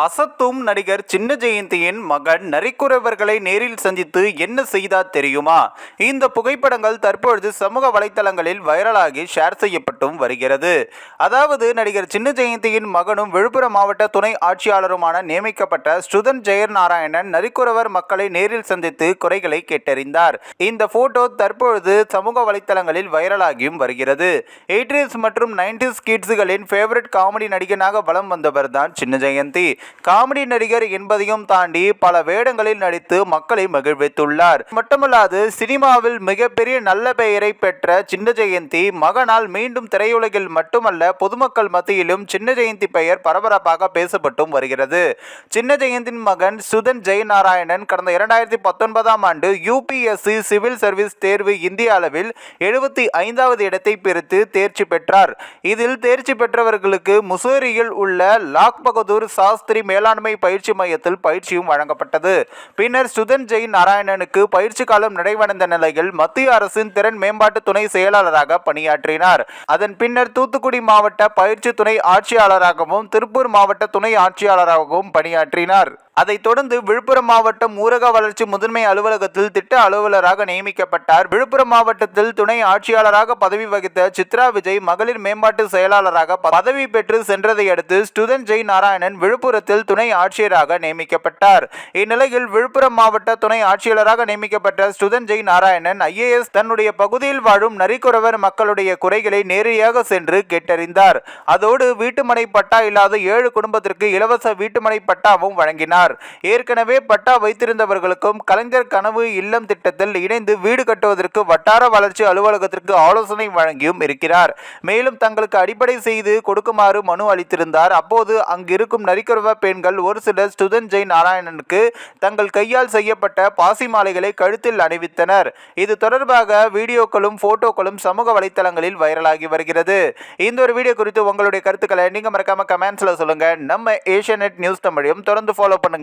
அசத்தும் நடிகர் சின்ன ஜெயந்தியின் மகன் நரிக்குறவர்களை நேரில் சந்தித்து என்ன செய்தார் தெரியுமா? இந்த புகைப்படங்கள் தற்பொழுது சமூக வலைத்தளங்களில் வைரலாகி ஷேர் செய்யப்பட்டும் வருகிறது. அதாவது நடிகர் சின்ன ஜெயந்தியின் மகனும் விழுப்புரம் மாவட்ட துணை ஆட்சியாளருமான நியமிக்கப்பட்ட ஸ்ருதன் ஜெயநாராயணன் நரிக்குறவர் மக்களை நேரில் சந்தித்து குறைகளை கேட்டறிந்தார். இந்த போட்டோ தற்பொழுது சமூக வலைத்தளங்களில் வைரலாகியும் வருகிறது. 80s மற்றும் 90s கிட்ஸ்களின் ஃபேவரட் காமெடி நடிகனாக வலம் வந்தவர் தான் சின்ன ஜெயந்தி. காமெடி நடிகர் என்பதையும் தாண்டி பல வேடங்களில் நடித்து மக்களை மகிழ்வித்துள்ளார். மட்டுமல்லாது சினிமாவில் மிகப்பெரிய நல்ல பெயரை பெற்ற சின்ன ஜெயந்தி மகனால் மீண்டும் திரையுலகில் மட்டுமல்ல பொதுமக்கள் மத்தியிலும் சின்ன ஜெயந்தி பெயர் பரபரப்பாக பேசப்பட்டும் வருகிறது. சின்ன ஜெயந்தின் மகன் சுதன் ஜெயநாராயணன் கடந்த 2019ஆம் ஆண்டு UPSC சிவில் சர்வீஸ் தேர்வு இந்திய அளவில் 75வது இடத்தை பிரித்து தேர்ச்சி பெற்றார். இதில் தேர்ச்சி பெற்றவர்களுக்கு முசோரியில் உள்ள லாக் பகதூர் சாஸ்திரி மேலாண்மை பயிற்சி மையத்தில் பயிற்சியும் வழங்கப்பட்டது. பின்னர் சுதன் ஜெய் நாராயணனுக்கு பயிற்சி காலம் நிறைவடைந்த நிலையில் மத்திய அரசின் திறன் மேம்பாட்டு துணை செயலாளராக பணியாற்றினார். அதன் பின்னர் தூத்துக்குடி மாவட்ட பயிற்சி துணை ஆட்சியாளராகவும் திருப்பூர் மாவட்ட துணை ஆட்சியாளராகவும் பணியாற்றினார். அதைத் தொடர்ந்து விழுப்புரம் மாவட்டம் ஊரக வளர்ச்சி முதன்மை அலுவலகத்தில் திட்ட அலுவலராக நியமிக்கப்பட்டார். விழுப்புரம் மாவட்டத்தில் துணை ஆட்சியாளராக பதவி வகித்த சித்ரா விஜய் மகளிர் மேம்பாட்டு செயலாளராக பதவி பெற்று சென்றதை அடுத்து ஸ்ருதன் ஜெய் நாராயணன் விழுப்புரத்தில் துணை ஆட்சியராக நியமிக்கப்பட்டார். இந்நிலையில் விழுப்புரம் மாவட்ட துணை ஆட்சியாளராக நியமிக்கப்பட்ட ஸ்ருதன் ஜெய் நாராயணன் IAS தன்னுடைய பகுதியில் வாழும் நரிக்குறவர் மக்களுடைய குறைகளை நேரடியாக சென்று கேட்டறிந்தார். அதோடு வீட்டுமனை பட்டா இல்லாத 7 குடும்பத்திற்கு இலவச வீட்டுமனை பட்டாவும் வழங்கினார். ஏற்கனவே பட்டா வைத்திருந்தவர்களுக்கும் கலைஞர் கனவு இல்லம் திட்டத்தில் இணைந்து வீடு கட்டுவதற்கு வட்டார வளர்ச்சி அலுவலகத்திற்கு ஆலோசனை வழங்கியும் இருக்கிறார். மேலும் தங்களுக்கு அடிப்படை செய்து கொடுக்குமாறு மனு அளித்திருந்தார். அப்போது அங்கிருக்கும் நரிக்குறவ பெண்கள் ஒரு சிலர் ஸ்ருதன் ஜெய் நாராயணனுக்கு தங்கள் கையால் செய்யப்பட்ட பாசி மாலைகளை கழுத்தில் அணிவித்தனர். இது தொடர்பாக வீடியோக்களும் போட்டோக்களும் சமூக வலைத்தளங்களில் வைரலாகி வருகிறது. இந்த ஒரு வீடியோ குறித்து உங்களுடைய கருத்துக்களை நீங்க மறக்காம கமெண்ட்ஸ்ல சொல்லுங்க. நம்ம ஏஷியா நெட் நியூஸ் தமிழையும் தொடர்ந்து ஃபாலோ பண்ணுங்க.